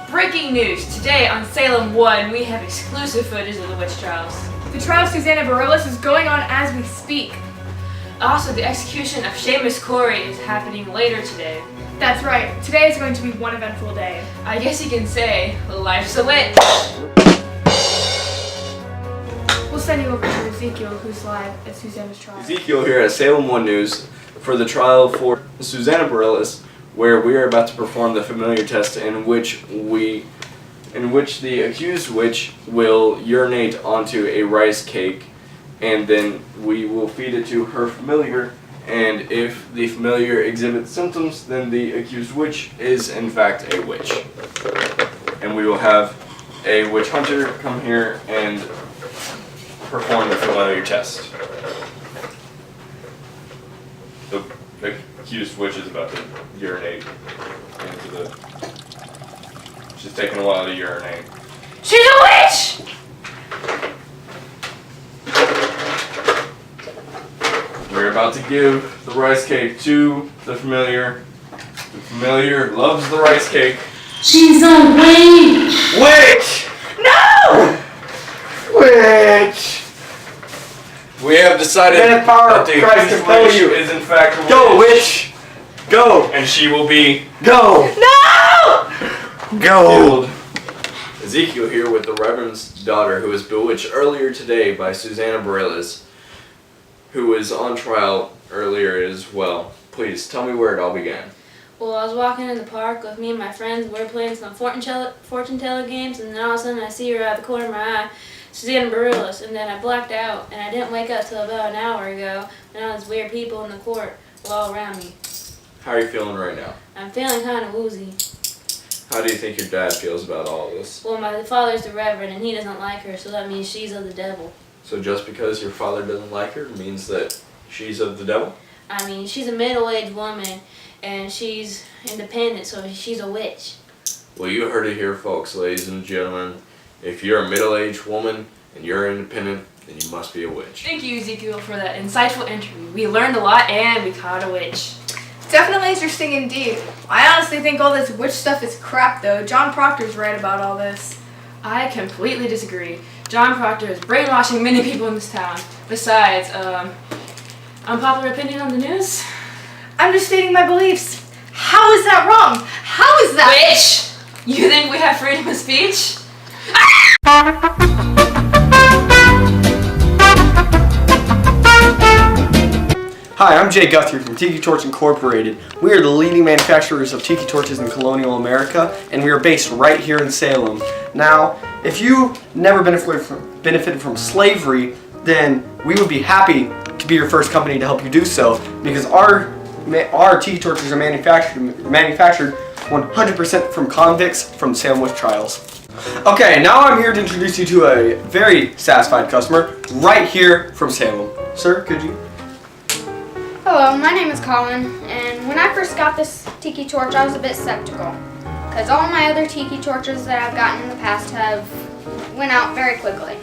Breaking news! Today on Salem 1, we have exclusive footage of the witch trials. The trial of Susanna Bareilles is going on as we speak. Also, the execution of Seamus Corey is happening later today. That's right. Today is going to be one eventful day. I guess you can say, life's a witch. We'll send you over to Ezekiel, who's live at Susanna's trial. Ezekiel here at Salem 1 News for the trial for Susanna Bareilles, where we are about to perform the familiar test in which the accused witch will urinate onto a rice cake, and then we will feed it to her familiar, and if the familiar exhibits symptoms, then the accused witch is in fact a witch. And we will have a witch hunter come here and perform the familiar test. The accused witch is about to urinate into the... She's taking a while to urinate. She's a witch! We're about to give the rice cake to the familiar. The familiar loves the rice cake. She's a witch! Witch! No! Witch! We have decided that the accused witch is in fact a witch. Go, witch! Go! And she will be Go! No! Go! killed. Ezekiel here with the Reverend's daughter, who was bewitched earlier today by Susanna Bareilles, who was on trial earlier as well. Please tell me where it all began. Well, I was walking in the park with me and my friends. We were playing some fortune teller games, and then all of a sudden I see her out of the corner of my eye, Susanna Bareilles, and then I blacked out, and I didn't wake up till about an hour ago, and all these weird people in the court were all around me. How are you feeling right now? I'm feeling kind of woozy. How do you think your dad feels about all of this? Well, my father's the Reverend, and he doesn't like her, so that means she's of the devil. So just because your father doesn't like her means that she's of the devil? I mean, she's a middle-aged woman, and she's independent, so she's a witch. Well, you heard it here, folks, ladies and gentlemen. If you're a middle-aged woman and you're independent, then you must be a witch. Thank you, Ezekiel, for that insightful interview. We learned a lot and we caught a witch. Definitely interesting indeed. I honestly think all this witch stuff is crap though. John Proctor's right about all this. I completely disagree. John Proctor is brainwashing many people in this town. Besides, unpopular opinion on the news? I'm just stating my beliefs. How is that wrong? How is that? Witch! You think we have freedom of speech? Hi, I'm Jay Guthrie from Tiki Torch Incorporated. We are the leading manufacturers of tiki torches in colonial America, and we are based right here in Salem. Now, if you never benefited from slavery, then we would be happy to be your first company to help you do so, because our tiki torches are manufactured 100% from convicts from Salem Witch trials. Okay, now I'm here to introduce you to a very satisfied customer right here from Salem. Sir, could you? Hello, my name is Colin, and when I first got this tiki torch, I was a bit skeptical, because all my other tiki torches that I've gotten in the past have went out very quickly.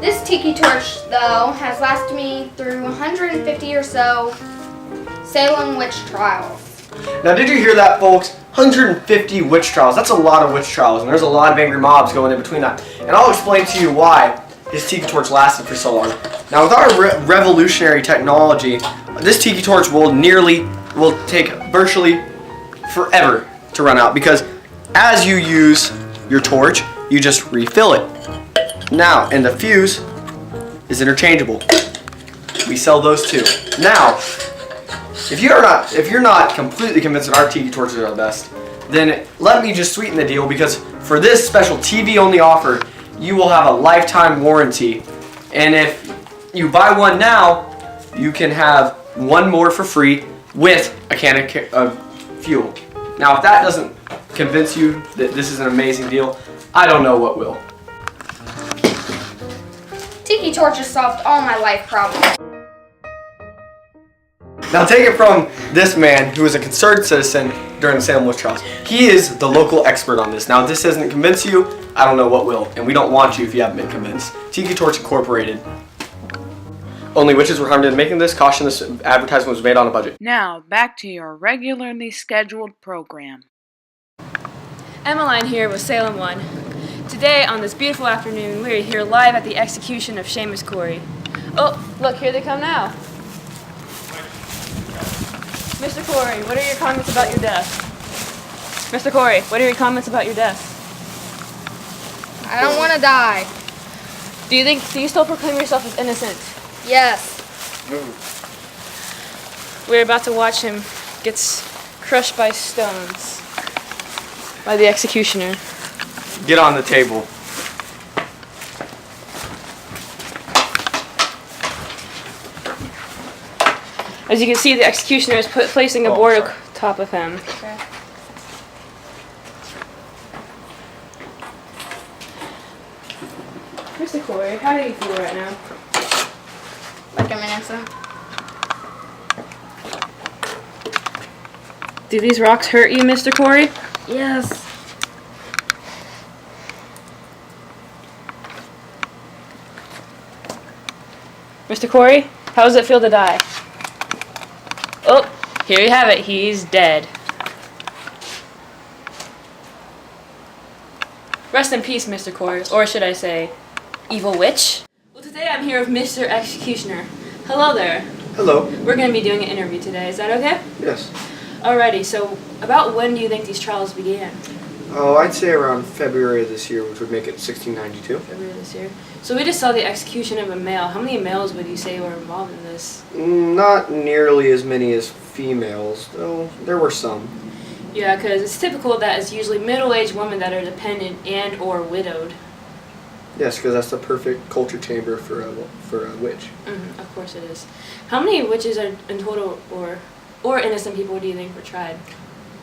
This tiki torch, though, has lasted me through 150 or so Salem Witch trials. Now, did you hear that, folks? 150 witch trials. That's a lot of witch trials, and there's a lot of angry mobs going in between that. And I'll explain to you why this tiki torch lasted for so long. Now, with our revolutionary technology, this tiki torch will take virtually forever to run out, because as you use your torch, you just refill it. Now, and the fuse is interchangeable. We sell those too. Now, if you're not completely convinced that our tiki torches are the best, then let me just sweeten the deal, because for this special TV-only offer, you will have a lifetime warranty. And if you buy one now, you can have one more for free with a can of fuel. Now, if that doesn't convince you that this is an amazing deal, I don't know what will. Tiki torches solved all my life problems. Now take it from this man who was a concerned citizen during the Salem Witch trials. He is the local expert on this. Now if this doesn't convince you, I don't know what will, and we don't want you if you haven't been convinced. Tiki Torch Incorporated. Only witches were harmed in making this. Caution, this advertisement was made on a budget. Now, back to your regularly scheduled program. Emmeline here with Salem 1. Today, on this beautiful afternoon, we are here live at the execution of Seamus Corey. Oh, look, here they come now. Mr. Corey, what are your comments about your death? Mr. Corey, what are your comments about your death? I don't want to die. Do you still proclaim yourself as innocent? Yes. We're about to watch him get crushed by stones by the executioner. Get on the table. As you can see, the executioner is placing a board on top of him. Okay. Mr. Corey, how do you feel right now? Like I'm innocent. Do these rocks hurt you, Mr. Corey? Yes. Mr. Corey, how does it feel to die? Oh, here you have it. He's dead. Rest in peace, Mr. Corey, or should I say, evil witch? Well, today I'm here with Mr. Executioner. Hello there. Hello. We're going to be doing an interview today. Is that okay? Yes. Alrighty, so about when do you think these trials began? Oh, I'd say around February of this year, which would make it 1692. February this year. So we just saw the execution of a male. How many males would you say were involved in this? Not nearly as many as females, though there were some. Yeah, because it's typical that it's usually middle-aged women that are dependent and or widowed. Yes, because that's the perfect culture chamber for a witch. Of course it is. How many witches are in total, or innocent people do you think were tried?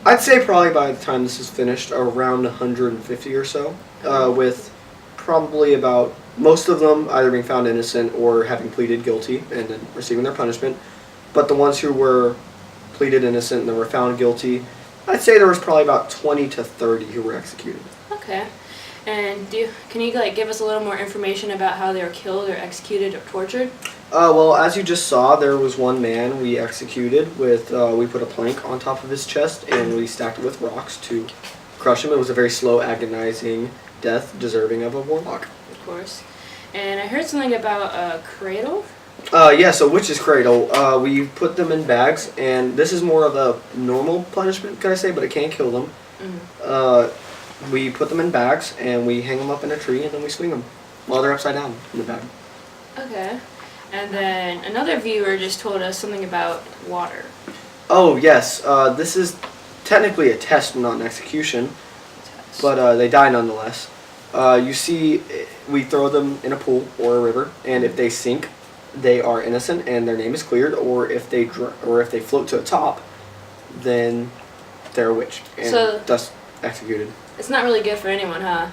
I'd say probably by the time this is finished, around 150 or so, with probably about most of them either being found innocent or having pleaded guilty and then receiving their punishment. But the ones who were pleaded innocent and then were found guilty, I'd say there was probably about 20 to 30 who were executed. Okay. And can you give us a little more information about how they were killed or executed or tortured? Well, as you just saw, there was one man we executed with, we put a plank on top of his chest and we stacked it with rocks to crush him. It was a very slow, agonizing death, deserving of a warlock. Of course. And I heard something about a cradle? Yes, a witch's cradle. We put them in bags, and this is more of a normal punishment, can I say, but it can kill them. We put them in bags, and we hang them up in a tree, and then we swing them while they're upside down in the bag. Okay. And then another viewer just told us something about water. Oh, yes. This is technically a test, not an execution, but they die nonetheless. You see, we throw them in a pool or a river, and if they sink, they are innocent and their name is cleared, or if they float to the top, then they're a witch and thus executed. It's not really good for anyone, huh?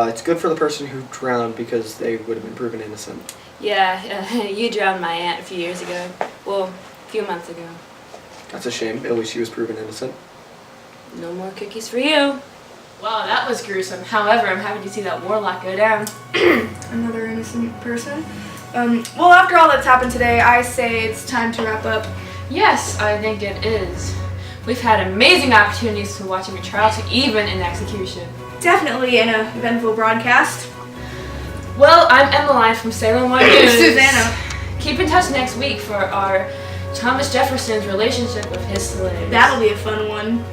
It's good for the person who drowned because they would have been proven innocent. Yeah, you drowned my aunt a few years ago. Well, a few months ago. That's a shame. At least she was proven innocent. No more cookies for you. Wow, that was gruesome. However, I'm happy to see that warlock go down. Another innocent person. Well, after all that's happened today, I say it's time to wrap up. Yes, I think it is. We've had amazing opportunities to watch him in trial to even in execution. Definitely an eventful broadcast. Well, I'm Emmeline from Salem Witches. Susanna. Keep in touch next week for our Thomas Jefferson's relationship with his slave. That'll be a fun one.